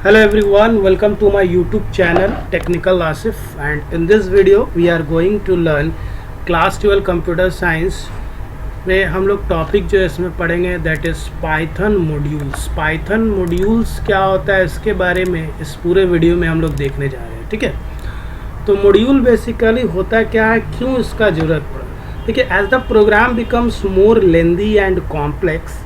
Hello everyone, welcome to my YouTube channel Technical Asif, and in this video we are going to learn class 12 computer science में हम लोग topic जो है इसमें पढ़ेंगे that is Python modules. Python modules क्या होता है इसके बारे में इस पूरे वीडियो में हम लोग देखने जा रहे हैं। ठीक है, तो मॉड्यूल बेसिकली होता क्या है, क्यों इसका ज़रूरत पड़ा। देखिए, as the program becomes more lengthy and complex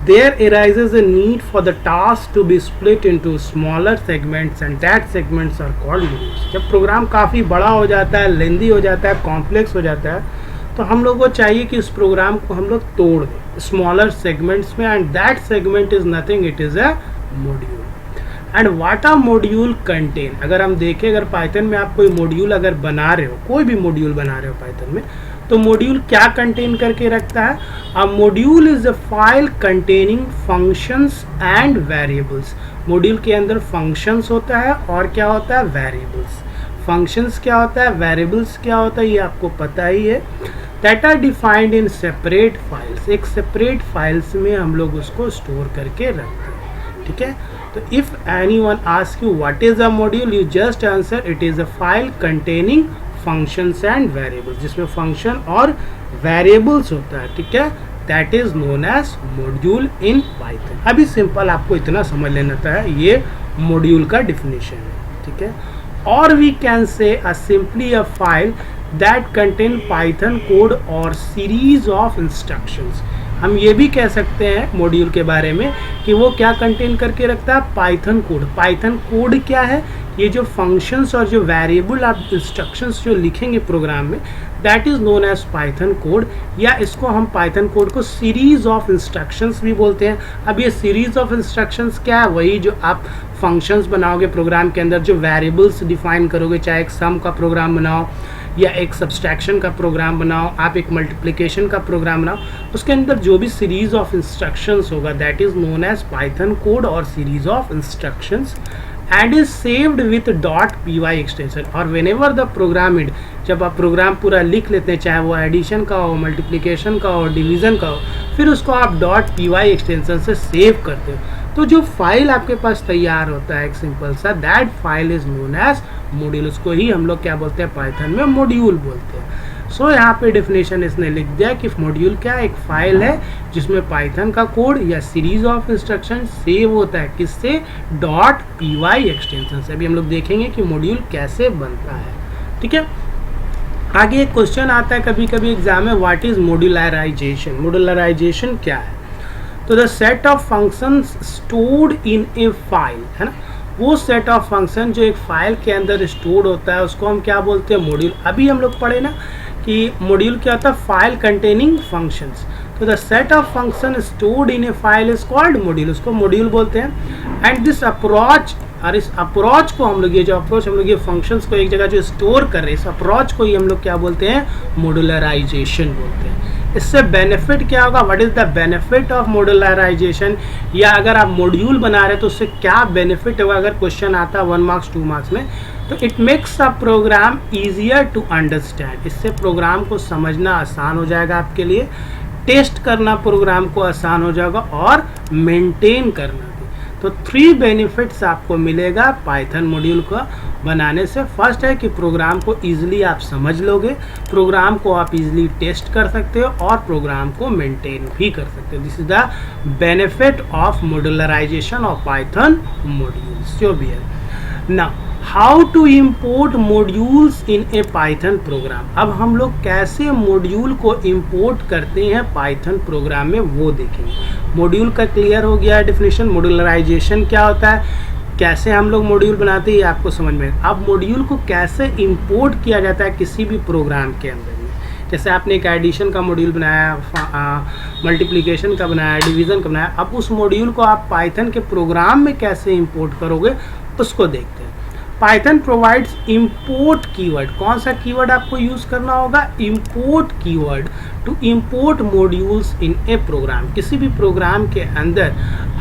there arises a need for the task to be split into smaller segments and that segments are called modules। जब प्रोग्राम काफ़ी बड़ा हो जाता है, लेंदी हो जाता है, कॉम्प्लेक्स हो जाता है, तो हम लोग को चाहिए कि उस प्रोग्राम को हम लोग तोड़ दें स्मॉलर सेगमेंट्स में, and that segment is nothing, it is a module. And what a module contain, अगर हम देखें, अगर पाइथन में आप कोई मॉड्यूल अगर बना रहे हो, कोई भी मॉड्यूल बना रहे हो पाइथन में, तो मॉड्यूल क्या कंटेन करके रखता है। अ module is a file containing functions and variables. Module के अंदर फंक्शंस होता है और क्या होता है, वेरिएबल्स। फंक्शंस क्या होता है, वेरिएबल्स क्या होता है, ये आपको पता ही है। That are defined in separate files. एक सेपरेट फाइल्स में हम लोग उसको स्टोर करके रखते हैं। ठीक है, तो if anyone ask you what is a module, you just answer it is a file containing functions and variables, जिसमें फंक्शन और वेरिएबल्स होता है। ठीक है, that is known as module in Python. अभी सिंपल आपको इतना समझ लेना था, ये मॉड्यूल का डिफिनेशन है। ठीक है, और we can say a simply a file that contain Python code और सीरीज ऑफ इंस्ट्रक्शंस। हम ये भी कह सकते हैं मॉड्यूल के बारे में कि वो क्या कंटेन करके रखता है, पाइथन कोड। पाइथन कोड क्या है, ये जो फंक्शंस और जो वेरिएबल आप इंस्ट्रक्शंस जो लिखेंगे प्रोग्राम में, that is known as Python code, या इसको हम पाइथन कोड को सीरीज ऑफ इंस्ट्रक्शंस भी बोलते हैं। अब ये सीरीज ऑफ इंस्ट्रक्शंस क्या है, वही जो आप फंक्शंस बनाओगे प्रोग्राम के अंदर, जो वेरिएबल्स डिफाइन करोगे, चाहे एक सम का प्रोग्राम बनाओ या एक सब्सट्रैक्शन का प्रोग्राम बनाओ, आप एक मल्टीप्लिकेशन का प्रोग्राम बनाओ, उसके अंदर जो भी सीरीज ऑफ इंस्ट्रक्शंस होगा that is known as Python code और series of instructions, and is saved with .py extension. और व्हेनेवर द प्रोग्राम इड, जब आप प्रोग्राम पूरा लिख लेते हैं, चाहे वो एडिशन का हो, मल्टीप्लिकेशन का हो, डिवीज़न का हो, फिर उसको आप .py एक्सटेंशन से सेव करते हो, तो जो फाइल आपके पास तैयार होता है एक सिंपल सा, that file is known as module. उसको ही हम लोग क्या बोलते हैं पाइथन में, मॉड्यूल बोलते हैं। सो यहाँ पे डेफिनेशन इसने लिख दिया कि मॉड्यूल क्या है, एक फाइल है जिसमें पाइथन का कोड या सीरीज ऑफ इंस्ट्रक्शन सेव होता है, किससे, .py एक्सटेंशन से। अभी हम लोग देखेंगे कि मॉड्यूल कैसे बनता है। ठीक है, आगे एक क्वेश्चन आता है कभी कभी एग्जाम में, व्हाट इज मॉड्यूलराइजेशन। मॉड्यूलराइजेशन क्या है, तो the set of functions stored in A file, है ना, वो सेट ऑफ फंक्शन जो एक फाइल के अंदर स्टोर्ड होता है उसको हम क्या बोलते हैं, मॉड्यूल। अभी हम लोग पढ़े ना कि मॉड्यूल क्या होता है, फाइल कंटेनिंग फंक्शंस। तो the set of function stored in A file is called module, उसको मॉड्यूल बोलते हैं। एंड दिस अप्रोच, और इस अप्रोच को हम लोग, ये जो अप्रोच हम लोग ये फंक्शंस को एक जगह जो स्टोर कर रहे हैं, इस अप्रोच को ही हम लोग क्या बोलते हैं, मॉड्यूलराइजेशन बोलते हैं। इससे बेनिफिट क्या होगा, what is the benefit of modularization, या अगर आप मॉड्यूल बना रहे हैं तो उससे क्या बेनिफिट होगा, अगर क्वेश्चन आता है 1 मार्क्स 2 मार्क्स में, तो it makes a program easier to understand. इससे प्रोग्राम को समझना आसान हो जाएगा आपके लिए, टेस्ट करना प्रोग्राम को आसान हो जाएगा, और मेंटेन करना भी। तो 3 बेनिफिट्स आपको मिलेगा पाइथन मॉड्यूल का बनाने से। फर्स्ट है कि प्रोग्राम को ईजिली आप समझ लोगे, प्रोग्राम को आप ईजिली टेस्ट कर सकते हो, और प्रोग्राम को मेंटेन भी कर सकते हो। This is the benefit of modularization of Python modules जो भी है ना। How to import modules in a Python program. अब हम लोग कैसे मॉड्यूल को इम्पोर्ट करते हैं पाइथन प्रोग्राम में, वो देखेंगे। मॉड्यूल का क्लियर हो गया है डेफिनेशन, मॉड्यूलराइजेशन क्या होता है, कैसे हम लोग मॉड्यूल बनाते हैं, ये आपको समझ में। अब मॉड्यूल को कैसे इंपोर्ट किया जाता है किसी भी प्रोग्राम के अंदर में, जैसे आपने एक एडिशन का मॉड्यूल बनाया, मल्टीप्लिकेशन का बनाया, डिवीज़न का बनाया, अब उस मॉड्यूल को आप पाइथन के प्रोग्राम में कैसे इंपोर्ट करोगे उसको देखते हैं। Python provides import keyword. कौन सा कीवर्ड आपको यूज़ करना होगा, import keyword, to import modules in a program. किसी भी प्रोग्राम के अंदर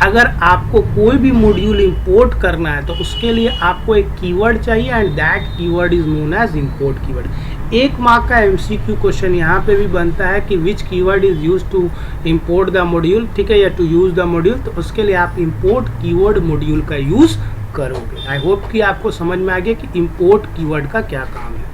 अगर आपको कोई भी मॉड्यूल इंपोर्ट करना है तो उसके लिए आपको एक कीवर्ड चाहिए, and that keyword is known as import keyword. 1 mark का MCQ क्वेश्चन यहाँ पे भी बनता है कि which keyword is use to import the module, ठीक है, या टू यूज द मॉड्यूल। तो उसके लिए आप इम्पोर्ट कीवर्ड मॉड्यूल का यूज करोगे। आई होप कि आपको समझ में आ गया कि इम्पोर्ट कीवर्ड का क्या काम है।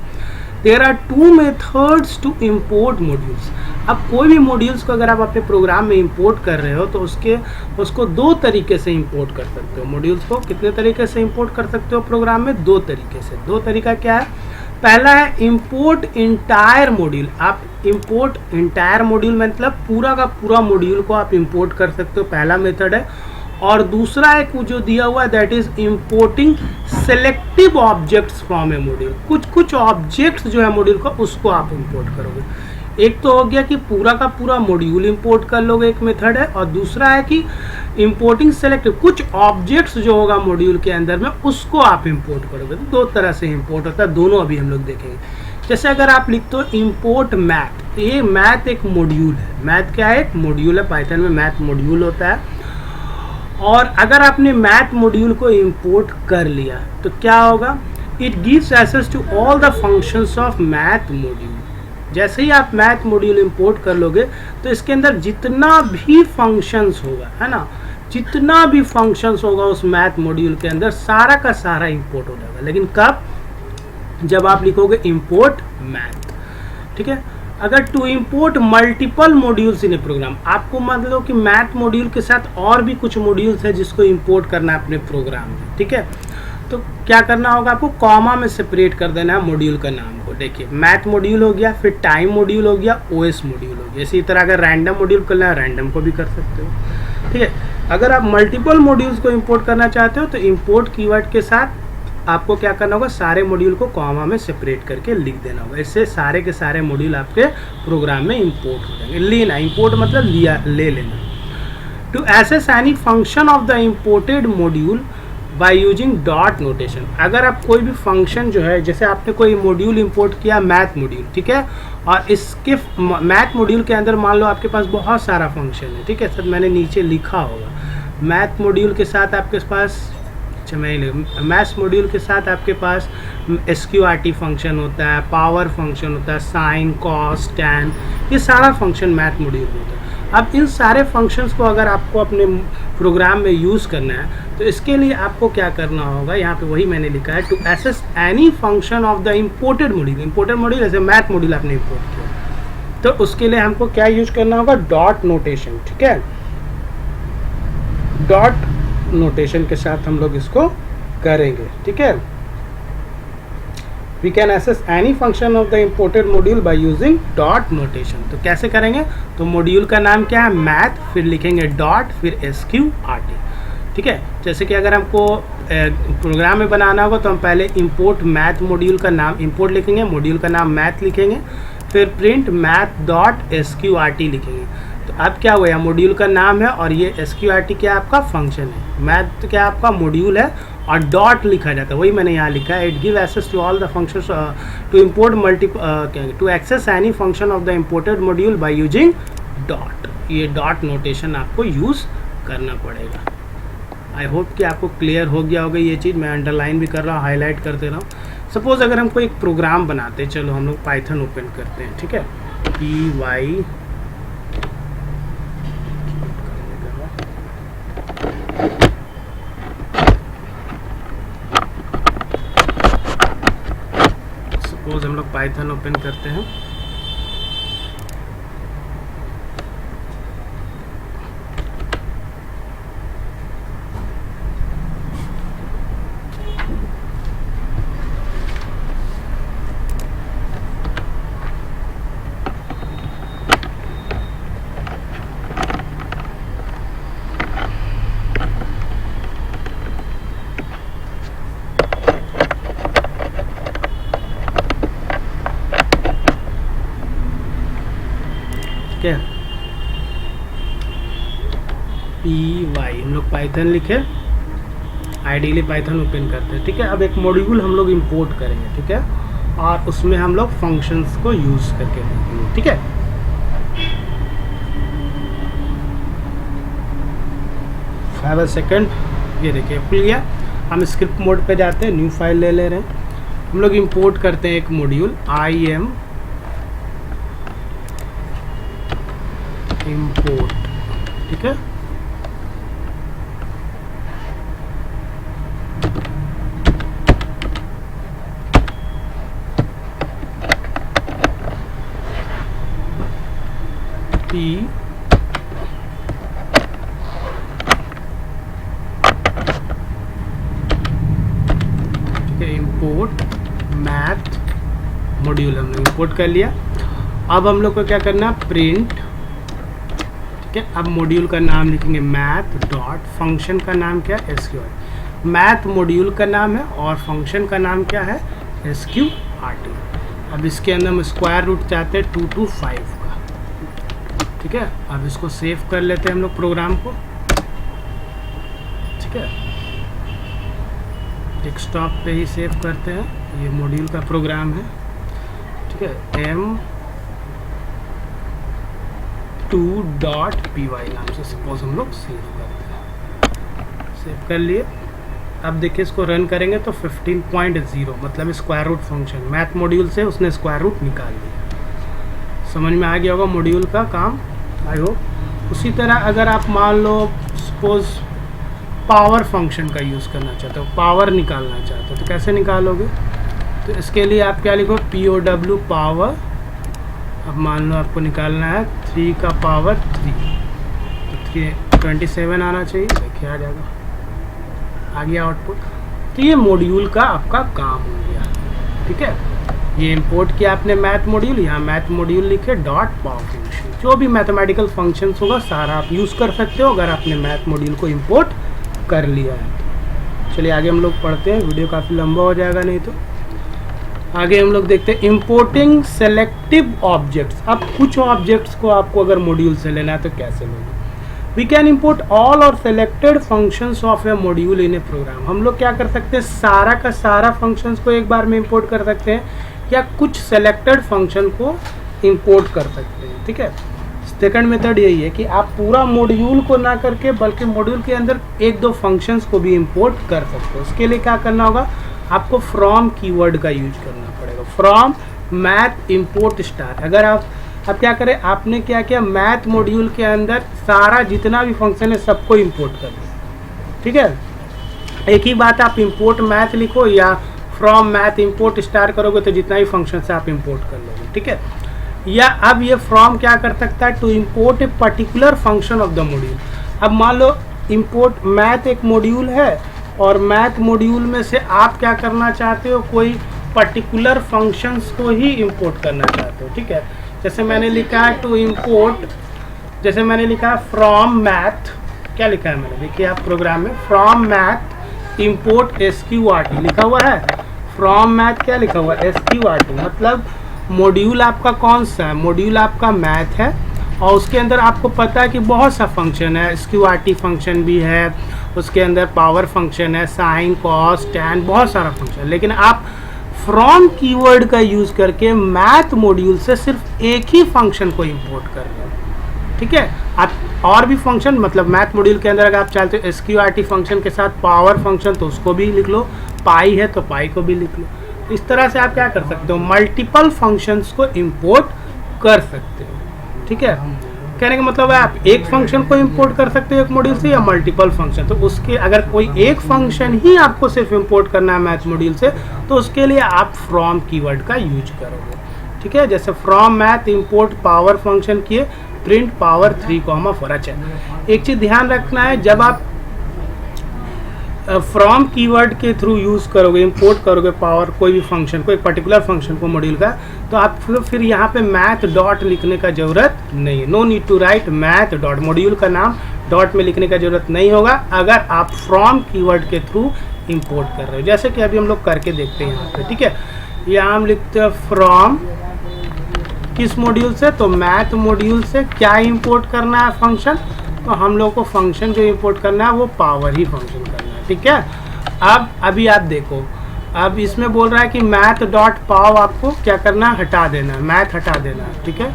There are 2 methods to import modules. अब कोई भी मॉड्यूल्स को अगर आप अपने प्रोग्राम में इंपोर्ट कर रहे हो तो उसको 2 तरीके से इंपोर्ट कर सकते हो। मॉड्यूल्स को कितने तरीके से इंपोर्ट कर सकते हो प्रोग्राम में? 2 तरीके से। 2 तरीका क्या है? पहला है इंपोर्ट इंटायर मॉड्यूल। आप इंपोर्ट इंटायर मॉड्यूल मतलब पूरा का पूरा मॉड्यूल को आप इंपोर्ट कर सकते हो, पहला मेथड है। और दूसरा एक जो दिया हुआ है that is importing selective objects from A module. कुछ ऑब्जेक्ट्स जो है मॉड्यूल का उसको आप इंपोर्ट करोगे। एक तो हो गया कि पूरा का पूरा मॉड्यूल इंपोर्ट कर लोगे, एक मेथड है। और दूसरा है कि इंपोर्टिंग सेलेक्टिव, कुछ ऑब्जेक्ट्स जो होगा मॉड्यूल के अंदर में उसको आप इंपोर्ट करोगे। तो 2 तरह से इंपोर्ट होता है, दोनों अभी हम लोग देखेंगे। जैसे अगर आप लिखते हो इंपोर्ट मैथ, तो ये मैथ एक मॉड्यूल है। मैथ क्या है? एक मॉड्यूल है। पाइथन में मैथ मॉड्यूल होता है। और अगर आपने मैथ मॉड्यूल को इंपोर्ट कर लिया तो क्या होगा? It gives access to all the functions of math module. जैसे ही आप मैथ मॉड्यूल इंपोर्ट कर लोगे तो इसके अंदर जितना भी फंक्शंस होगा, है ना, जितना भी फंक्शंस होगा उस मैथ मॉड्यूल के अंदर सारा का सारा इंपोर्ट हो जाएगा। लेकिन कब? जब आप लिखोगे इंपोर्ट मैथ, ठीक है। अगर to import multiple modules in a program, आपको मान लो कि मैथ मॉड्यूल के साथ और भी कुछ मॉड्यूल्स है जिसको इंपोर्ट करना है अपने प्रोग्राम में, ठीक है। तो क्या करना होगा? आपको कॉमा में सेपरेट कर देना है मॉड्यूल का नाम को। देखिए मैथ मॉड्यूल हो गया, फिर टाइम मॉड्यूल हो गया, ओएस मॉड्यूल हो गया। इसी तरह अगर रैंडम मॉड्यूल करना है रैंडम को भी कर सकते हो, ठीक है। अगर आप मल्टीपल मॉड्यूल्स को इंपोर्ट करना चाहते हो तो इंपोर्ट कीवर्ड के साथ आपको क्या करना होगा? सारे मॉड्यूल को कॉमा में सेपरेट करके लिख देना होगा। इससे सारे के सारे मॉड्यूल आपके प्रोग्राम में इंपोर्ट हो जाएंगे। लेना, इंपोर्ट मतलब लिया, ले लेना। To access any function of the imported module by using dot notation. अगर आप कोई भी फंक्शन जो है, जैसे आपने कोई मॉड्यूल इंपोर्ट किया मैथ मॉड्यूल, ठीक है, और इसके मैथ मॉड्यूल के अंदर मान लो आपके पास बहुत सारा फंक्शन है, ठीक है। सब मैंने नीचे लिखा होगा। मैथ मॉड्यूल के साथ आपके पास, मैथ्स मॉड्यूल के साथ आपके पास SQRT फंक्शन होता है, पावर फंक्शन होता है, साइन, कॉस, टैन, ये सारा फंक्शन मैथ मॉड्यूल में होता है। अब इन सारे फंक्शंस को अगर आपको अपने प्रोग्राम में यूज़ करना है तो इसके लिए आपको क्या करना होगा? यहाँ पे वही मैंने लिखा है, to access any function of the imported module. Imported module जैसे मैथ मॉड्यूल आपने इंपोर्ट किया तो उसके लिए हमको क्या यूज करना होगा? डॉट नोटेशन, ठीक है। डॉट नोटेशन के साथ हम लोग इसको करेंगे, ठीक है। We can access any function of the imported module by using dot notation. तो कैसे करेंगे? तो मॉड्यूल का नाम क्या है? मैथ, फिर लिखेंगे डॉट, फिर SQRT, ठीक है। जैसे कि अगर हमको प्रोग्राम में बनाना होगा तो हम पहले इंपोर्ट मैथ मॉड्यूल का नाम इंपोर्ट लिखेंगे, मॉड्यूल का नाम मैथ लिखेंगे, फिर प्रिंट मैथ डॉट SQRT लिखेंगे। तो अब क्या हुआ? मॉड्यूल का नाम है और ये SQRT क्या आपका फंक्शन है, मैथ क्या आपका मॉड्यूल है, और डॉट लिखा जाता है, वही मैंने यहाँ लिखा है। It give access to all the functions to import to access any function of the imported module by using dot. ये डॉट नोटेशन आपको यूज़ करना पड़ेगा। आई होप कि आपको क्लियर हो गया होगा ये चीज़। मैं अंडरलाइन भी कर रहा हूँ, हाईलाइट कर दे रहा हूँ। सपोज अगर हमको एक प्रोग्राम बनाते हैं, चलो हम लोग पाइथन ओपन करते हैं, ठीक है। PY सपोज हम लोग पाइथन ओपन करते हैं। क्या PY हम लोग पाइथन लिखे, आइडियली पाइथन ओपन करते हैं, ठीक है। अब एक मॉड्यूल हम लोग इंपोर्ट करेंगे, ठीक है, और उसमें हम लोग फंक्शंस को यूज़ करके देखेंगे, ठीक है। हैव अ सेकंड, ये देखिए खुल गया। हम स्क्रिप्ट मोड पे जाते हैं, न्यू फाइल ले ले रहे हैं। हम लोग इंपोर्ट करते हैं एक मॉड्यूल IM इंपोर्ट, ठीक है। इंपोर्ट मैथ मॉड्यूल हमने इंपोर्ट कर लिया। अब हम लोग को क्या करना है, प्रिंट, ठीक है। अब मॉड्यूल का नाम लिखेंगे मैथ डॉट, फंक्शन का नाम क्या है, SQRT। मैथ मॉड्यूल का नाम है और फंक्शन का नाम क्या है, SQRT। अब इसके अंदर हम स्क्वायर रूट चाहते हैं 2 to 5 का, ठीक है। अब इसको सेव कर लेते हैं हम लोग प्रोग्राम को, ठीक है। डेस्कटॉप पे ही सेव करते हैं, ये मॉड्यूल का प्रोग्राम है, ठीक है। m2.py नाम से सपोज हम लोग सेव करते हैं, सेव कर लिए। अब देखिए इसको रन करेंगे तो 15.0 मतलब square root function math module से उसने स्क्वायर रूट निकाल दिया। समझ में आ गया होगा मॉड्यूल का काम, आई होप। उसी तरह अगर आप मान लो सपोज पावर फंक्शन का यूज़ करना चाहते हो, पावर निकालना चाहते हो, तो कैसे निकालोगे, तो इसके लिए आप क्या लिखो, POW पावर। अब मान लो आपको निकालना है 3 का पावर 3, तो 27 आना चाहिए, देखिए आ जाएगा, आ गया आउटपुट। तो ये मॉड्यूल का आपका काम हो गया, ठीक है। ये इंपोर्ट किया आपने मैथ मॉड्यूल, यहाँ मैथ मॉड्यूल लिखे डॉट पावर फंक्शन, जो भी मैथमेटिकल फंक्शंस होगा सारा आप यूज़ कर सकते हो अगर आपने मैथ मॉड्यूल को इंपोर्ट कर लिया है। चलिए आगे हम लोग पढ़ते हैं, वीडियो काफ़ी लंबा हो जाएगा नहीं तो। आगे हम लोग देखते हैं इंपोर्टिंग सेलेक्टिव ऑब्जेक्ट्स। अब कुछ ऑब्जेक्ट्स को आपको अगर मॉड्यूल से लेना है तो कैसे लोगे। वी कैन इम्पोर्ट ऑल और selected functions of a module in a program. हम लोग क्या कर सकते हैं, सारा का सारा फंक्शंस को एक बार में इंपोर्ट कर सकते हैं या कुछ सेलेक्टेड फंक्शन को इंपोर्ट कर सकते हैं, ठीक है। सेकंड मेथड यही है कि आप पूरा मॉड्यूल को ना करके बल्कि मॉड्यूल के अंदर 1-2 फंक्शंस को भी इंपोर्ट कर सकते हो। उसके लिए क्या करना होगा, आपको फ्रॉम कीवर्ड का यूज करना पड़ेगा, फ्रॉम मैथ इंपोर्ट स्टार। अगर आप क्या करें, आपने क्या किया, मैथ मॉड्यूल के अंदर सारा जितना भी फंक्शन है सबको इंपोर्ट कर दिया, ठीक है। एक ही बात, आप इंपोर्ट मैथ लिखो या फ्रॉम मैथ इंपोर्ट स्टार करोगे तो जितना भी फंक्शन है आप इंपोर्ट कर लोगे, ठीक है। या अब ये फ्रॉम क्या कर सकता है, to import a particular function of the module. अब मान लो इंपोर्ट मैथ एक मॉड्यूल है और मैथ मॉड्यूल में से आप क्या करना चाहते हो, कोई पर्टिकुलर फंक्शंस को ही इंपोर्ट करना चाहते हो, ठीक है। जैसे मैंने लिखा है टू इंपोर्ट, जैसे मैंने लिखा है फ्रॉम मैथ, क्या लिखा है मैंने, देखिए आप प्रोग्राम में फ्रॉम मैथ इंपोर्ट SQRT लिखा हुआ है। फ्रॉम मैथ क्या लिखा हुआ है, SQRT, मतलब मॉड्यूल आपका कौन सा है, मॉड्यूल आपका मैथ है और उसके अंदर आपको पता है कि बहुत सा फंक्शन है, SQRT फंक्शन भी है, उसके अंदर पावर फंक्शन है, साइन कॉस टैन, बहुत सारा फंक्शन। लेकिन आप फ्रॉम कीवर्ड का यूज़ करके मैथ मॉड्यूल से सिर्फ एक ही फंक्शन को इंपोर्ट कर रहे हो, ठीक है। आप और भी फंक्शन, मतलब मैथ मॉड्यूल के अंदर अगर आप चाहते हो SQRT फंक्शन के साथ पावर फंक्शन तो उसको भी लिख लो, पाई है तो पाई को भी लिख लो। इस तरह से आप क्या कर सकते हो, मल्टीपल फंक्शंस को इंपोर्ट कर सकते हो, ठीक है। कहने का मतलब है आप एक फंक्शन को इंपोर्ट कर सकते हो एक मॉड्यूल से या मल्टीपल फंक्शन। तो उसके अगर कोई एक फंक्शन ही आपको सिर्फ इंपोर्ट करना है मैथ मॉड्यूल से तो उसके लिए आप फ्रॉम कीवर्ड का यूज करोगे, ठीक है। जैसे from math import power function किए, प्रिंट पावर 3,4। अच्छा, एक चीज़ ध्यान रखना है, जब आप फ्रॉम कीवर्ड के थ्रू यूज़ करोगे, इंपोर्ट करोगे पावर कोई भी फंक्शन को, एक पर्टिकुलर फंक्शन को मॉड्यूल का, तो आप फिर यहाँ पे मैथ डॉट लिखने का ज़रूरत नहीं है। No need to write math dot, module का नाम डॉट में लिखने का ज़रूरत नहीं होगा अगर आप फ्रॉम कीवर्ड के थ्रू इंपोर्ट कर रहे हो, जैसे कि अभी हम लोग करके देखते हैं यहाँ पे, ठीक है। यहाँ हम लिखते हैं फ्रॉम किस मॉड्यूल से, तो मैथ मॉड्यूल से क्या इंपोर्ट करना है फंक्शन, तो हम लोग को फंक्शन जो इंपोर्ट करना है वो पावर ही फंक्शन करना है, ठीक है। अब अभी आप देखो, अब इसमें बोल रहा है कि मैथ डॉट पाव आपको क्या करना है, हटा देना है, मैथ हटा देना है, ठीक है।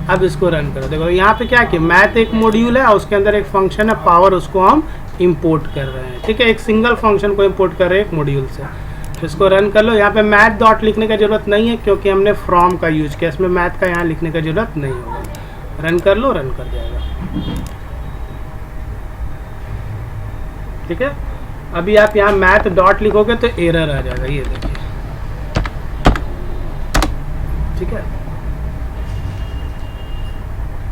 अब इसको रन करो, देखो यहाँ पे क्या कि मैथ एक मॉड्यूल है और उसके अंदर एक फंक्शन है पावर, उसको हम इंपोर्ट कर रहे हैं, ठीक है। एक सिंगल फंक्शन को इंपोर्ट कर रहे हैं एक मॉड्यूल से, इसको रन कर लो। यहाँ पे मैथ डॉट लिखने का ज़रूरत नहीं है क्योंकि हमने फ्रॉम का यूज किया, इसमें मैथ का यहाँ लिखने का ज़रूरत नहीं होगा। रन कर लो, रन कर जाएगा। ठीक है, अभी आप यहाँ मैथ डॉट लिखोगे तो एरर आ जाएगा, ये देखिए। ठीक है,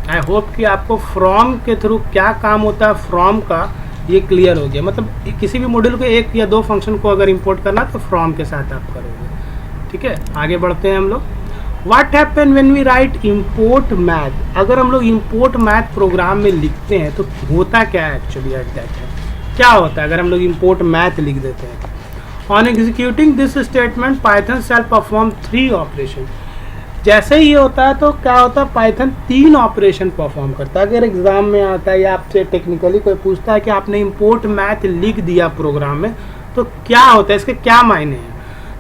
आई होप कि आपको फ्रॉम के थ्रू क्या काम होता है फ्रॉम का ये क्लियर हो गया। मतलब किसी भी मॉड्यूल को एक या दो फंक्शन को अगर इंपोर्ट करना तो फ्रॉम के साथ आप करोगे। ठीक है, आगे बढ़ते हैं हम लोग। What happen when we write import math. अगर हम लोग इंपोर्ट मैथ प्रोग्राम में लिखते हैं तो होता क्या है एक्चुअली एट दैट टाइम, क्या होता है अगर हम लोग इंपोर्ट मैथ लिख देते हैं। On executing this statement Python shell perform 3 operation. जैसे ही ये होता है तो क्या होता है, पाइथन 3 ऑपरेशन परफॉर्म करता है। अगर एग्जाम में आता है या आपसे टेक्निकली कोई पूछता है कि आपने इंपोर्ट मैथ लिख दिया प्रोग्राम में तो क्या होता है, इसके क्या मायने हैं,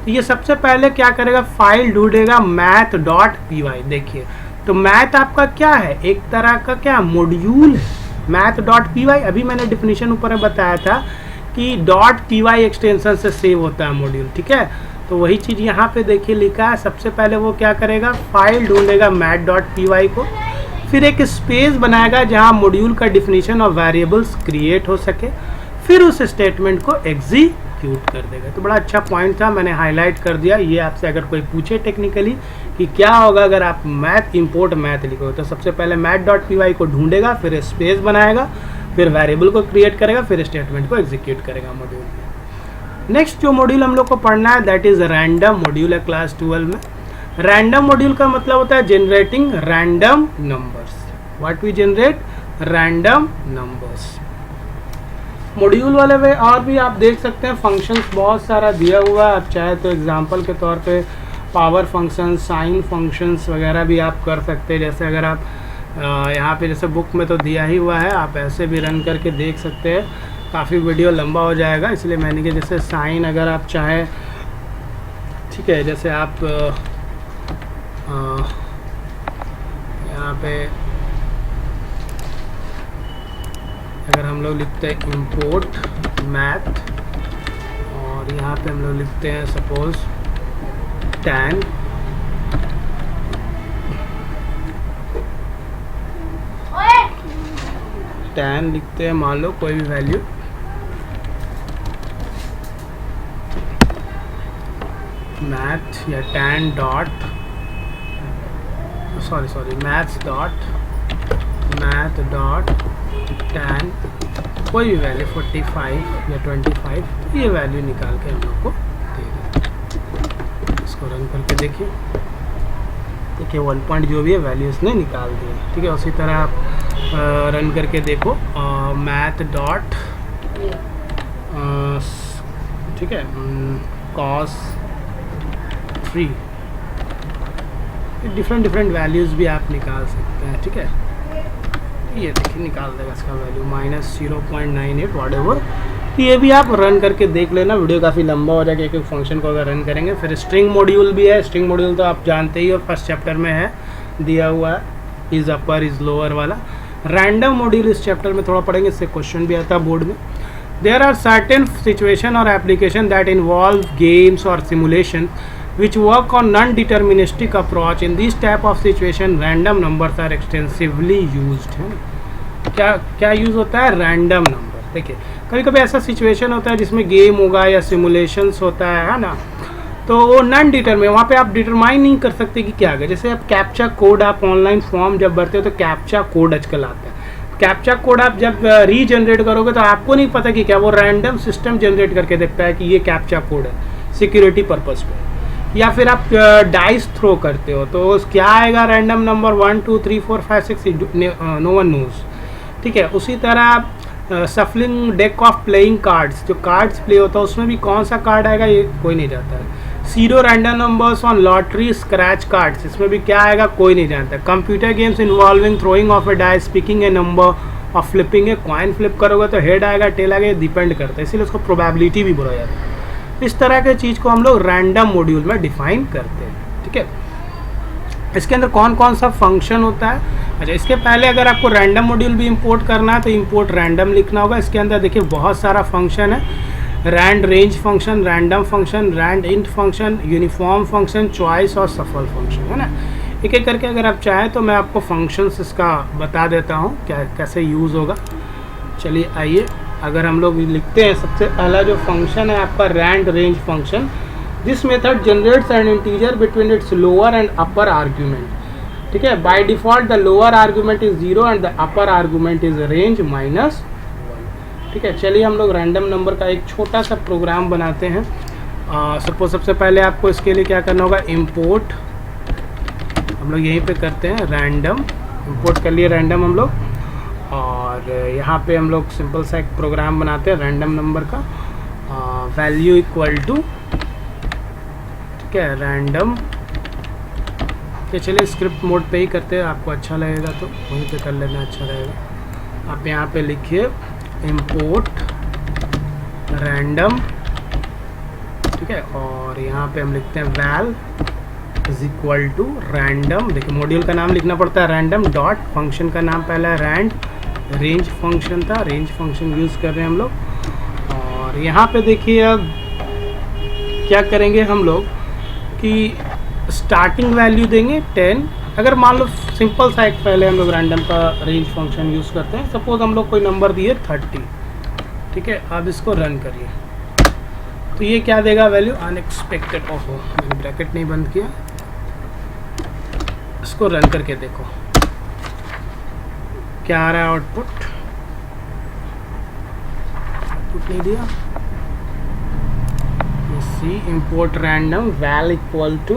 तो ये सबसे पहले क्या करेगा, फाइल ढूंढेगा मैथ डॉट पी वाई। देखिए, तो मैथ आपका क्या है, एक तरह का क्या मॉड्यूल है, मैथ डॉट पी वाई। अभी मैंने डिफिनीशन ऊपर में बताया था कि डॉट पी वाई एक्सटेंशन से सेव होता है मॉड्यूल। ठीक है, तो वही चीज़ यहाँ पे देखिए लिखा है। सबसे पहले वो क्या करेगा, फाइल ढूंढेगा मैथ डॉट पी वाई को, फिर एक स्पेस बनाएगा जहाँ मॉड्यूल का डिफिनीशन और वेरिएबल्स क्रिएट हो सके, फिर उस स्टेटमेंट को एग्जीक्यूट कर देगा। तो बड़ा अच्छा पॉइंट था, मैंने हाईलाइट कर दिया। ये आपसे अगर कोई पूछे टेक्निकली कि क्या होगा अगर आप मैथ इंपोर्ट मैथ लिखोगे, तो सबसे पहले मैथ डॉट पी वाई को ढूंढेगा, फिर स्पेस बनाएगा, फिर वेरिएबल को क्रिएट करेगा, फिर स्टेटमेंट को एग्जीक्यूट करेगा मॉड्यूल में। नेक्स्ट जो मॉड्यूल हम लोग को पढ़ना है दैट इज रैंडम मॉड्यूल है क्लास 12 में। रैंडम मॉड्यूल का मतलब होता है generating random numbers. What we generate, random numbers. Module वाले में और भी आप देख सकते हैं फंक्शंस बहुत सारा दिया हुआ है। आप चाहे तो एग्जांपल के तौर पे पावर फंक्शन, साइन फंक्शंस वगैरह भी आप कर सकते हैं। जैसे अगर आप यहाँ पे जैसे बुक में तो दिया ही हुआ है, आप ऐसे भी रन करके देख सकते हैं। काफ़ी वीडियो लंबा हो जाएगा इसलिए मैंने कि जैसे साइन अगर आप चाहें, ठीक है, जैसे आप यहाँ पे अगर हम लोग लिखते हैं इंपोर्ट मैथ और यहाँ पे हम लोग लिखते हैं सपोज tan लिखते हैं, मान लो कोई भी वैल्यू, मैथ या tan dot maths dot tan कोई भी वैल्यू 45 या 25, तो ये वैल्यू निकाल के हम लोग को दे दें। इसको रन करके देखिए, 1 पॉइंट जो भी है वैल्यू इसने निकाल दिया। ठीक है, उसी तरह आप रन करके देखो मैथ डॉट, ठीक है, cos 3, डिफरेंट वैल्यूज़ भी आप निकाल सकते हैं। ठीक है, ये देखिए निकाल देगा इसका वैल्यू -0.98 वॉटेवर। ये भी आप रन करके देख लेना, वीडियो काफ़ी लंबा हो जाएगा एक फंक्शन को अगर रन करेंगे। फिर स्ट्रिंग मॉड्यूल भी है। स्ट्रिंग मॉड्यूल तो आप जानते ही और फर्स्ट चैप्टर में है दिया हुआ है, इज़ अपर इज़ लोअर वाला। रैंडम मॉड्यूल इस चैप्टर में थोड़ा पढ़ेंगे, इससे क्वेश्चन भी आता है बोर्ड में। देयर आर सर्टेन सिचुएशन और एप्लीकेशन दैट इन्वॉल्व गेम्स और simulation which work on non-deterministic approach. In this type of situation random numbers are extensively used। है ना, क्या यूज़ होता है, रैंडम नंबर। देखिए कभी कभी ऐसा सिचुएशन होता है जिसमें गेम होगा या सिमुलेशंस होता है ना, तो वो नॉन डिटरमिन, वहाँ पे आप डिटरमाइन नहीं कर सकते कि क्या है। जैसे आप कैप्चा कोड, आप ऑनलाइन फॉर्म जब भरते हो तो कैप्चा कोड आजकल आता है। कैप्चा कोड आप जब रीजनरेट करोगे तो आपको नहीं पता कि क्या, वो रैंडम सिस्टम जनरेट करके देखता है कि ये कैप्चा कोड है सिक्योरिटी पर्पज़ पे। या फिर आप डाइस थ्रो करते हो तो क्या आएगा, random number 1 2 3 4 5 6, no one knows. ठीक है, उसी तरह आप shuffling deck of playing cards, जो कार्ड्स प्ले होता है उसमें भी कौन सा कार्ड आएगा ये कोई नहीं जानता है। 0 random numbers on lottery scratch cards, इसमें भी क्या आएगा कोई नहीं जानता। Computer games involving throwing of A dice, picking A number और फ्लिपिंग ए कॉइन, फ्लिप करोगे तो हेड आएगा टेल आएगा, डिपेंड करता है, इसीलिए उसको प्रोबेबिलिटी भी बोला जाता है। इस तरह के चीज़ को हम लोग रैंडम मॉड्यूल में डिफाइन करते हैं। ठीक है, इसके अंदर कौन कौन सा फंक्शन होता है। अच्छा, इसके पहले अगर आपको रैंडम मॉड्यूल भी इंपोर्ट करना है तो इंपोर्ट रैंडम लिखना होगा। इसके अंदर देखिए बहुत सारा फंक्शन है। Rand range function, random function, rand int function, uniform function, choice और सफल फंक्शन, है ना। एक एक करके अगर आप चाहें तो मैं आपको फंक्शंस इसका बता देता हूँ क्या कैसे यूज़ होगा। चलिए आइए, अगर हम लोग लिखते हैं सबसे पहला जो फंक्शन है आपका rand range function, this method generates an integer between its lower and upper argument, ठीक है। By default the lower argument is 0 and the upper argument is range -1, ठीक है। चलिए हम लोग रैंडम नंबर का एक छोटा सा प्रोग्राम बनाते हैं। सपोज सबसे पहले आपको इसके लिए क्या करना होगा, इम्पोर्ट, हम लोग यहीं पे करते हैं रैंडम, इम्पोर्ट कर लिए रैंडम हम लोग, और यहाँ पे हम लोग सिंपल सा एक प्रोग्राम बनाते हैं रैंडम नंबर का, वैल्यू इक्वल टू, ठीक है, रैंडम। चलिए स्क्रिप्ट मोड पे ही करते हैं, आपको अच्छा लगेगा तो वहीं पे कर लेना अच्छा रहेगा। आप यहाँ पे लिखिए इम्पोर्ट रैंडम, ठीक है, और यहाँ पे हम लिखते हैं val is equal to random. देखिए मॉड्यूल का नाम लिखना पड़ता है रैंडम डॉट, फंक्शन का नाम पहला रैंड रेंज फंक्शन था, रेंज फंक्शन यूज़ कर रहे हैं हम लोग। और यहाँ पे देखिए अब क्या करेंगे हम लोग कि स्टार्टिंग वैल्यू देंगे 10। अगर मान लो सिंपल सा एक पहले हम लोग रैंडम का रेंज फंक्शन यूज़ करते हैं, सपोज हम लोग कोई नंबर दिए 30, ठीक है। अब इसको रन करिए तो ये क्या देगा वैल्यू, अनएक्सपेक्टेड। ओहो मैंने ब्रैकेट नहीं बंद किया, इसको रन करके देखो क्या आ रहा है आउटपुट, आउटपुट नहीं दिया। See import random val equal to,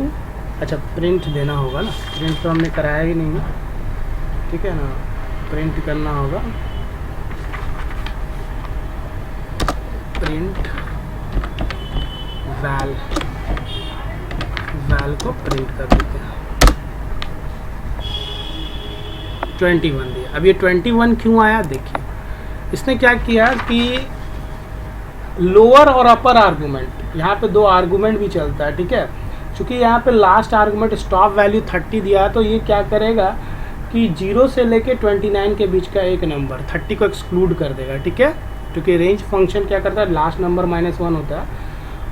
अच्छा प्रिंट देना होगा ना, प्रिंट तो हमने कराया ही नहीं है, ठीक है ना, प्रिंट करना होगा, प्रिंट वैल, वैल को प्रिंट कर देते हैं। 21 दिया। अब ये 21 क्यों आया, देखिए इसने क्या किया कि लोअर और अपर आर्गूमेंट, यहाँ पे 2 आर्गूमेंट भी चलता है, ठीक है। चूँकि यहाँ पे लास्ट आर्गूमेंट स्टॉप वैल्यू 30 दिया, तो ये क्या करेगा कि 0 से लेके 29 के बीच का एक नंबर 30 को एक्सक्लूड कर देगा, ठीक है। क्योंकि रेंज फंक्शन क्या करता है, लास्ट नंबर -1 होता है,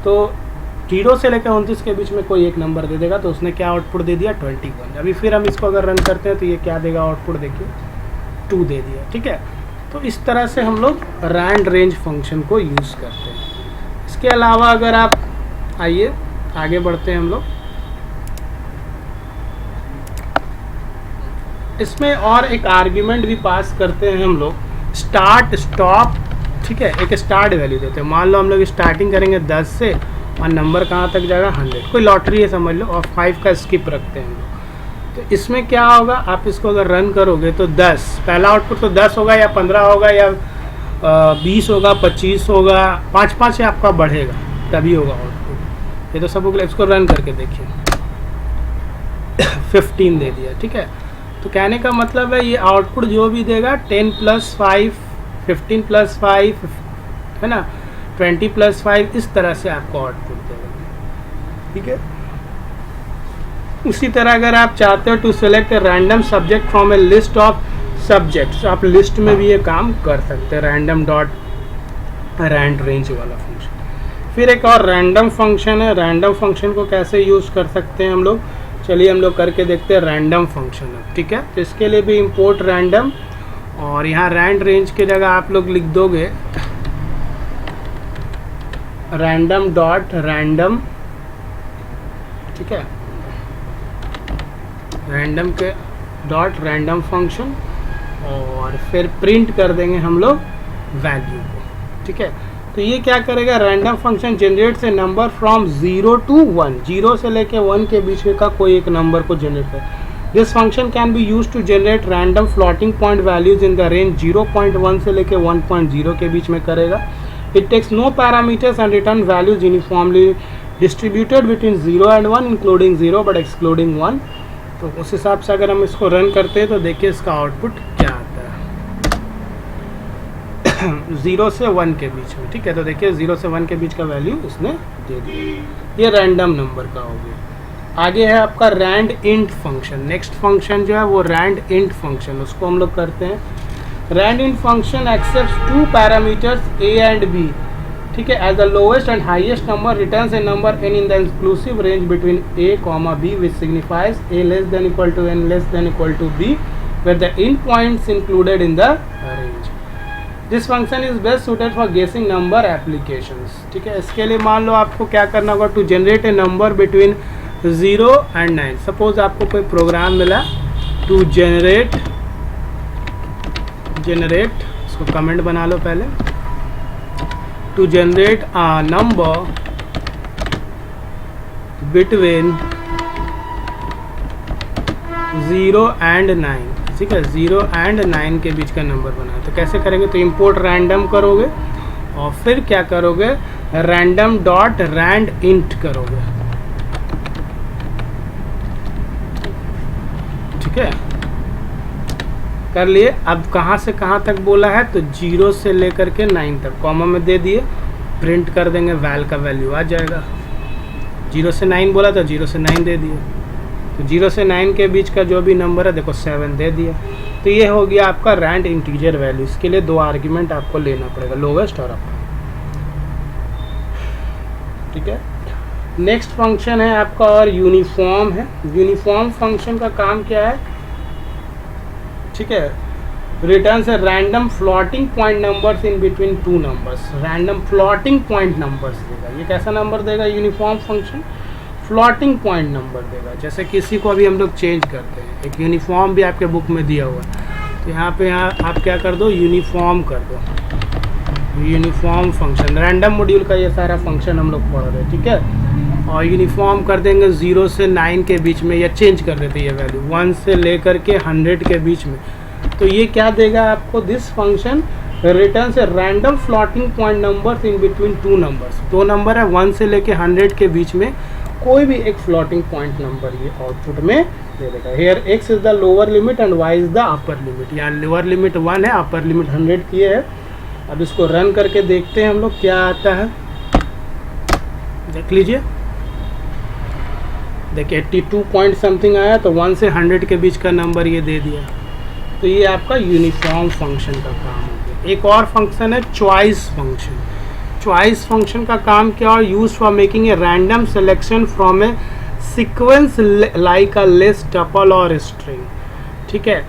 तो 0 से लेकर 29 के बीच में कोई एक नंबर दे देगा। तो उसने क्या आउटपुट दे दिया, 21। अभी फिर हम इसको अगर रन करते हैं तो ये क्या देगा आउटपुट, देखिए 2 दे दिया, ठीक है। तो इस तरह से हम लोग रैंड रेंज फंक्शन को यूज़ करते हैं। इसके अलावा अगर आप आइए आगे बढ़ते हैं हम लोग, इसमें और एक आर्ग्यूमेंट भी पास करते हैं हम लोग, स्टार्ट स्टॉप, ठीक है। एक स्टार्ट वैल्यू देते हैं, मान लो हम लोग स्टार्टिंग करेंगे 10 से और नंबर कहाँ तक जाएगा 100, कोई लॉटरी है समझ लो, और 5 का स्किप रखते हैं हम लोग। तो इसमें क्या होगा, आप इसको अगर रन करोगे तो 10, पहला आउटपुट तो 10 होगा या 15 होगा या 20 होगा, 25 होगा, 5-5 से आपका बढ़ेगा तभी होगा आउटपुट। ये तो सब लोग इसको रन करके देखिए 15 दे दिया, ठीक है। तो कहने का मतलब है ये आउटपुट जो भी देगा 10 + 5, 15 + 5, है ना, 20 + 5, इस तरह से आपको आउटपुट देगा, ठीक है। उसी तरह अगर आप चाहते हो to select random subject from a list of subjects, आप लिस्ट में भी ये काम कर सकते हैं, रैंडम डॉट रैंड रेंज वाला फंक्शन। फिर एक और रैंडम फंक्शन है, रैंडम फंक्शन को कैसे यूज़ कर सकते हैं हम लोग, चलिए हम लोग करके देखते हैं रैंडम फंक्शन, ठीक है। तो इसके लिए भी इम्पोर्ट रैंडम, और यहाँ रैंड रेंज की जगह आप लोग लिख दोगे रैंडम डॉट रैंडम, ठीक है, रैंडम के डॉट रैंडम फंक्शन, और फिर प्रिंट कर देंगे हम लोग वैल्यू को, ठीक है। तो ये क्या करेगा, random function generates A number from 0 to 1, 0 से लेके 1 के बीच में का कोई एक नंबर को जनरेट कर। This function can be use to generate random floating point values in the range 0.1 से लेके 1.0 के बीच में करेगा। It takes no parameters and return values uniformly distributed between 0 and 1 including 0 but excluding 1। तो उस हिसाब से अगर हम इसको रन करते हैं तो देखिए इसका आउटपुट क्या आता है 0 से 1 के बीच में, ठीक है। तो देखिए 0 से 1 के बीच का वैल्यू इसने दे दिया, ये रैंडम नंबर का हो गया। आगे है आपका rand int function, next function जो है वो रैंड इंट फंक्शन, उसको हम लोग करते हैं। Rand int function accepts 2 parameters a and b ठीक है, as the lowest and highest number returns a number n in the inclusive range between a comma b which signifies a less than equal to n less than equal to b where the end points included in the range. This function is best suited for guessing number applications. ठीक है, इसके लिए मान लो आपको क्या करना होगा, to generate a number between 0 and 9. Suppose आपको कोई प्रोग्राम मिला टू जनरेट इसको कमेंट बना लो पहले, to generate a number between 0 and 9. ठीक है, 0 and 9 के बीच का नंबर बना, तो कैसे करेंगे, तो इंपोर्ट रैंडम करोगे और फिर क्या करोगे, रैंडम डॉट रैंड इंट करोगे. ठीक है, कर लिए. अब कहाँ से कहाँ तक बोला है, तो 0 से लेकर के 9 तक कॉमा में दे दिए, प्रिंट कर देंगे, वैल का वैल्यू आ जाएगा. 0 से 9 बोला तो 0 से 9 दे दिए, तो 0 से 9 के बीच का जो भी नंबर है देखो 7 दे दिया. तो ये हो गया आपका रैंड इंटीजर वैल्यू. इसके लिए 2 आर्ग्यूमेंट आपको लेना पड़ेगा, लोवेस्ट और अपर. ठीक है, नेक्स्ट फंक्शन है आपका और यूनिफॉर्म है. यूनिफॉर्म फंक्शन का काम क्या है, ठीक है, रिटर्न्स है random floating point numbers in between 2 numbers. Random floating point numbers देगा. ये कैसा नंबर देगा uniform function, floating point number देगा. जैसे किसी को अभी हम लोग चेंज करते हैं, एक यूनिफॉर्म भी आपके बुक में दिया हुआ है, तो यहाँ पे आप क्या कर दो, यूनिफॉर्म कर दो. यूनिफॉर्म फंक्शन रैंडम मॉड्यूल का ये सारा फंक्शन हम लोग पढ़ रहे हैं. ठीक है, और यूनिफॉर्म कर देंगे 0 से 9 के बीच में, या चेंज कर देते ये वैल्यू 1 से लेकर के 100 के बीच में. तो ये क्या देगा आपको, दिस फंक्शन रिटर्न से random floating point numbers in between 2 numbers. 2 number है, 1 से लेके 100 के बीच में कोई भी एक फ्लोटिंग पॉइंट नंबर ये आउटपुट में दे देगा. Here x is the lower limit and y is the upper limit. यहाँ लोअर लिमिट 1 है, अपर लिमिट 100 की है. अब इसको रन करके देखते हैं हम लोग क्या आता है. देख लीजिए, देखिए 82 पॉइंट समथिंग आया, तो 1 से 100 के बीच का नंबर ये दे दिया. तो ये आपका यूनिफॉर्म फंक्शन का काम हो गया. एक और फंक्शन है चॉइस फंक्शन. चॉइस फंक्शन का काम क्या है, use for making a random selection from A sequence like a list, tuple और स्ट्रिंग. ठीक है,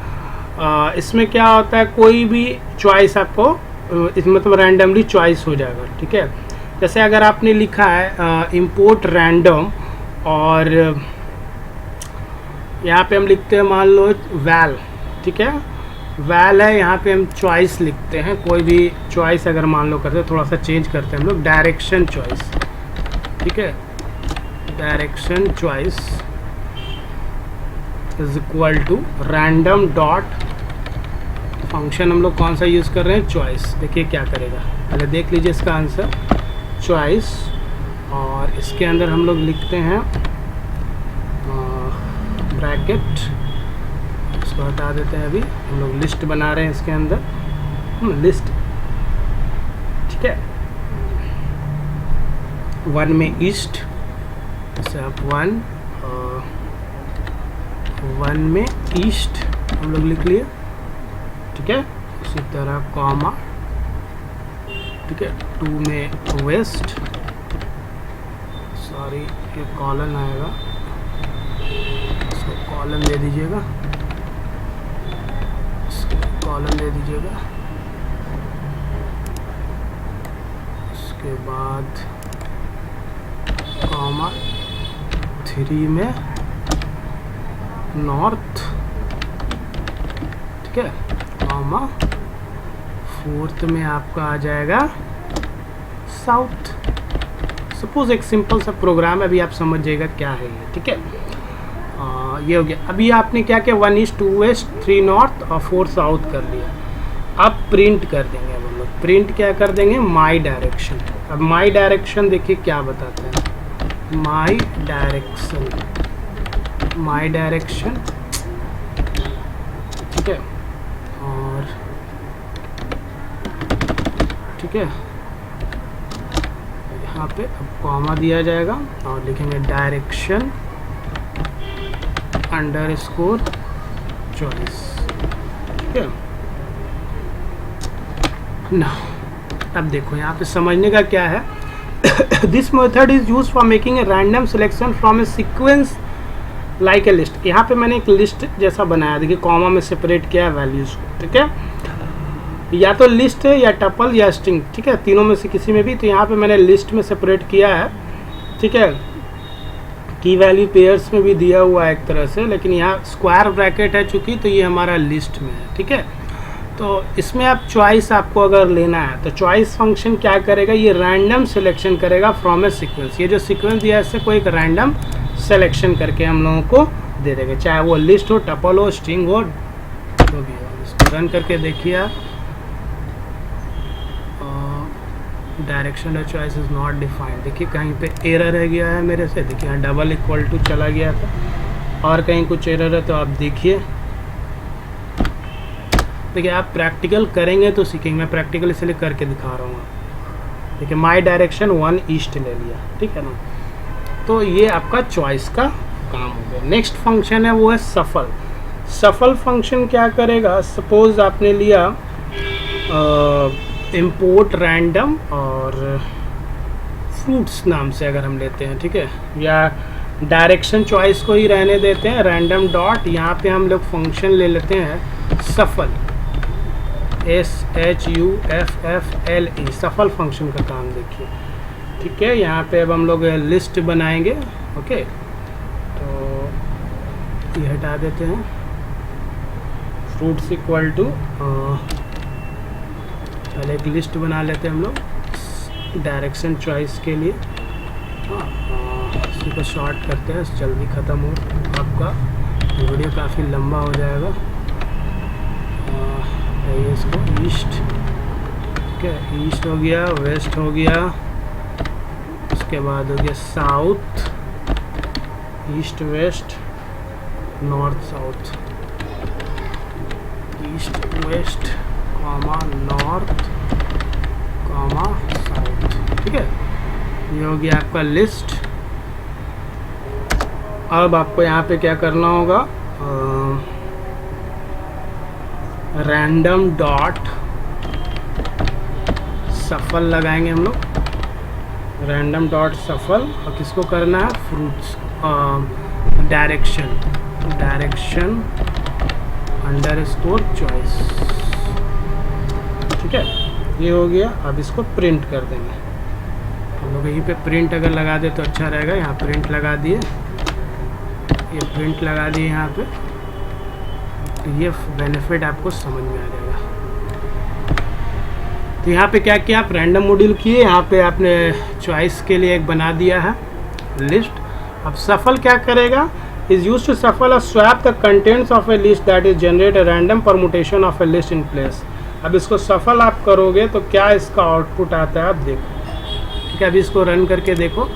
इसमें क्या होता है, कोई भी चॉइस आपको मतलब रैंडमली चॉइस हो जाएगा. ठीक है, जैसे अगर आपने लिखा है इंपोर्ट रैंडम, और यहाँ पे हम लिखते हैं मान लो वैल. ठीक है, वैल है, यहाँ पे हम चॉइस लिखते हैं. कोई भी चॉइस अगर मान लो करते हैं, थोड़ा सा चेंज करते हैं हम लोग, डायरेक्शन चॉइस. ठीक है, direction choice is equal to random dot function. हम लोग कौन सा यूज़ कर रहे हैं, चॉइस. देखिए क्या करेगा, पहले देख लीजिए इसका आंसर, चॉइस. और इसके अंदर हम लोग लिखते हैं ब्रैकेट, इसको हटा देते हैं. अभी हम लोग लिस्ट बना रहे हैं इसके अंदर, लिस्ट. ठीक है, 1 में ईस्ट, जैसे आप 1 में ईस्ट हम लोग लिख लिए. ठीक है, इसी तरह कॉमा. ठीक है, 2 में वेस्ट, सॉरी ये कॉलन आएगा, इसको कॉलन दे दीजिएगा, कॉलन दे दीजिएगा. उसके बाद कॉमा 3 में नॉर्थ. ठीक है, कॉमा 4th में आपका आ जाएगा साउथ. सपोज एक सिंपल सा प्रोग्राम है, अभी आप समझ जाइएगा क्या है ये. ठीक है, ये हो गया. अभी आपने क्या किया, 1 ईस्ट, 2 वेस्ट, 3 नॉर्थ और 4 साउथ कर लिया. अब प्रिंट कर देंगे. अब हम लोग प्रिंट क्या कर देंगे, माई डायरेक्शन. अब माई डायरेक्शन देखिए क्या बताते हैं, माई डायरेक्शन, माई डायरेक्शन. ठीक है, और ठीक है, यहाँ पे अब कॉमा दिया जाएगा और लिखेंगे डायरेक्शन अंडरस्कोर चॉइस. ठीक है ना, अब देखो यहाँ पे समझने का क्या है, this method is use for making a random selection from A sequence like a list. यहाँ पे मैंने एक लिस्ट जैसा बनाया, देखिए कॉमा में सेपरेट किया है वैल्यूज़ को, ठीक है, या तो लिस्ट है या टपल या स्ट्रिंग, ठीक है, तीनों में से किसी में भी। तो यहाँ पे मैंने लिस्ट में सेपरेट किया है, ठीक है, की वैल्यू पेयर्स में भी दिया हुआ है एक तरह से, लेकिन यहाँ स्क्वायर ब्रैकेट है चूँकि, तो ये हमारा लिस्ट में है, ठीक है। तो इसमें आप चॉइस आपको अगर लेना है तो चॉइस फंक्शन क्या करेगा, ये रैंडम सिलेक्शन करेगा फ्रॉम ए सीक्वेंस। ये जो सीक्वेंस दिया है इससे कोई एक रैंडम सिलेक्शन करके हम लोगों को दे देगा, चाहे वो लिस्ट हो, टपल हो, स्ट्रिंग हो, जो भी हो। इसको रन करके देखिए आप, direction of choice is not defined, देखिए कहीं पे एरर रह गया है मेरे से, देखिए यहाँ डबल इक्वल टू चला गया था, और कहीं कुछ एरर है तो आप देखिए। देखिए आप प्रैक्टिकल करेंगे तो सीखेंगे, मैं प्रैक्टिकल इसलिए करके दिखा रहा हूँ। देखिए माई डायरेक्शन 1 ईस्ट ले लिया, ठीक है ना। तो ये आपका चॉइस का काम हो गया। नेक्स्ट फंक्शन है वो है सफल। सफल फंक्शन क्या करेगा, सपोज आपने लिया इम्पोर्ट रैंडम और फ्रूट्स नाम से अगर हम लेते हैं, ठीक है, या डायरेक्शन चॉइस को ही रहने देते हैं, रैंडम डॉट, यहाँ पे हम लोग फंक्शन ले लेते हैं सफल, SHUFFLE, सफल फंक्शन का काम देखिए, ठीक है। यहाँ पे अब हम लोग लिस्ट बनाएंगे, ओके, तो ये हटा देते हैं, फ्रूट्स इक्वल टू, पहले एक लिस्ट बना लेते हैं हम लोग डायरेक्शन चॉइस के लिए। इसी को शॉर्ट करते हैं, जल्दी ख़त्म हो, आपका वीडियो काफ़ी लंबा हो जाएगा। इसको ईस्ट, ठीक है, ईस्ट हो गया, वेस्ट हो गया, उसके बाद हो गया south, east west, north south, east west comma north comma south, ठीक है, ये हो गया आपका लिस्ट। अब आपको यहाँ पे क्या करना होगा, रैंडम डॉट सफल लगाएंगे हम लोग, रैंडम डॉट सफल, और किसको करना है, फ्रूट्स, डायरेक्शन अंडरस्कोर चॉइस, ठीक है, ये हो गया। अब इसको प्रिंट कर देंगे हम लोग, यहीं पे प्रिंट अगर लगा दे तो अच्छा रहेगा। यहाँ प्रिंट लगा दिए, ये प्रिंट लगा दिए यहाँ पे, ये बेनिफिट आपको समझ में आ जाएगा। तो यहाँ पे क्या किया, आप रैंडम मॉड्यूल किए, यहाँ पे आपने चॉइस के लिए एक बना दिया है लिस्ट। अब सफल क्या करेगा, इज यूज टू सफल और swap the contents of A list that is generate a random permutation of A list in place. अब इसको सफल आप करोगे तो क्या इसका आउटपुट आता है, आप देखो, ठीक है। अभी इसको रन करके देखो,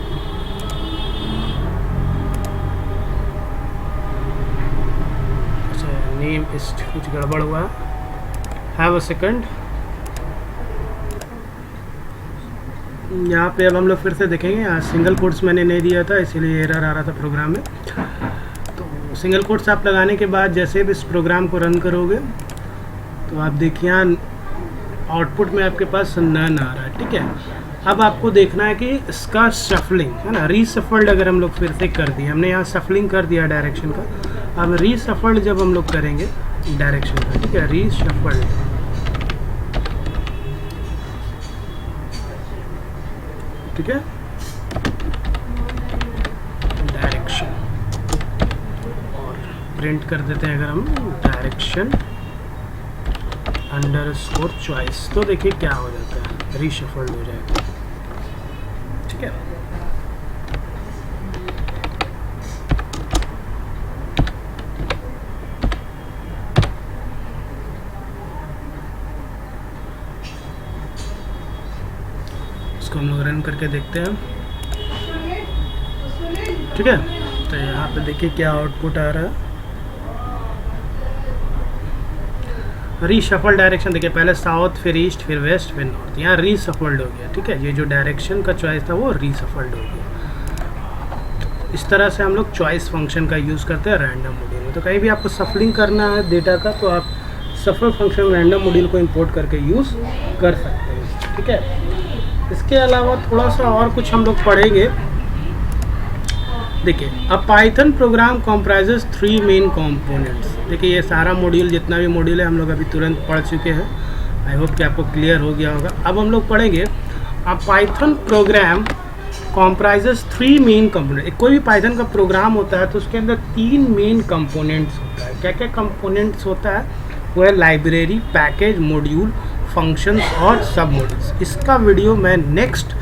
नेम इस कुछ गड़बड़ हुआ है, हैव अ सेकंड। यहाँ पे अब हम लोग फिर से देखेंगे, यहाँ सिंगल कोट्स मैंने नहीं दिया था इसीलिए एरर आ रहा था प्रोग्राम में। तो सिंगल कोट्स आप लगाने के बाद जैसे भी इस प्रोग्राम को रन करोगे तो आप देखिए आउटपुट में आपके पास नन आ रहा है, ठीक है। अब आपको देखना है कि इसका शफलिंग है ना, रीसफल्ड अगर हम लोग फिर से कर दिए, हमने यहाँ शफलिंग कर दिया डायरेक्शन का, अब रीसफल्ड जब हम लोग करेंगे डायरेक्शन का, ठीक है, रीसफल्ड, ठीक है, डायरेक्शन, और प्रिंट कर देते हैं अगर हम डायरेक्शन अंडरस्कोर चॉइस, तो देखिए क्या हो जाता है, रीशफल्ड हो जाएगा, ठीक है। इसको हम लोग रन करके देखते हैं, ठीक है। तो यहाँ पे देखिए क्या आउटपुट आ रहा है, रीशफल डायरेक्शन, देखिए पहले साउथ, फिर ईस्ट, फिर वेस्ट, फिर नॉर्थ, यहाँ रीसफल्ड हो गया, ठीक है। ये जो डायरेक्शन का चॉइस था वो रीसफल्ड हो गया। इस तरह से हम लोग चॉइस फंक्शन का यूज़ करते हैं रैंडम मॉड्यूल में। तो कहीं भी आपको सफलिंग करना है डेटा का तो आप सफल फंक्शन रैंडम मॉड्यूल को इंपोर्ट करके यूज़ कर सकते हैं। ठीक है। इसके अलावा थोड़ा सा और कुछ हम लोग पढ़ेंगे। देखिए, a Python program comprises 3 main components. देखिए, ये सारा मॉड्यूल, जितना भी मॉड्यूल है हम लोग अभी तुरंत पढ़ चुके हैं। आई होप कि आपको क्लियर हो गया होगा। अब हम लोग पढ़ेंगे a Python program comprises 3 main component. कोई भी पाइथन का प्रोग्राम होता है तो उसके अंदर 3 मेन कंपोनेंट्स होता है। क्या क्या कंपोनेंट्स होता है? वो है लाइब्रेरी, पैकेज, मॉड्यूल, फंक्शंस और सब मॉड्यूल्स। इसका वीडियो मैं नेक्स्ट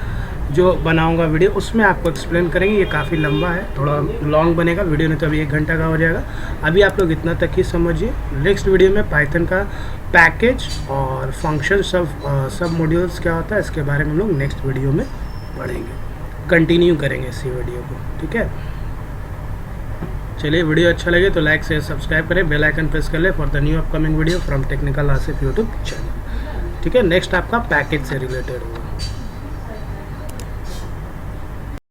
जो बनाऊंगा वीडियो, उसमें आपको एक्सप्लेन करेंगे। ये काफ़ी लंबा है, थोड़ा लॉन्ग बनेगा वीडियो, नहीं तो अभी 1 घंटा का हो जाएगा। अभी आप लोग इतना तक ही समझिए। नेक्स्ट वीडियो में पाइथन का पैकेज और फंक्शन सब मॉड्यूल्स क्या होता है, इसके बारे में हम लोग नेक्स्ट वीडियो में पढ़ेंगे, कंटिन्यू करेंगे इसी वीडियो को। ठीक है, चलिए, वीडियो अच्छा लगे तो लाइक शेयर सब्सक्राइब करें, बेल आइकन प्रेस कर ले for the new upcoming video from technical Asif YouTube channel. ठीक है, नेक्स्ट आपका पैकेज से रिलेटेड होगा।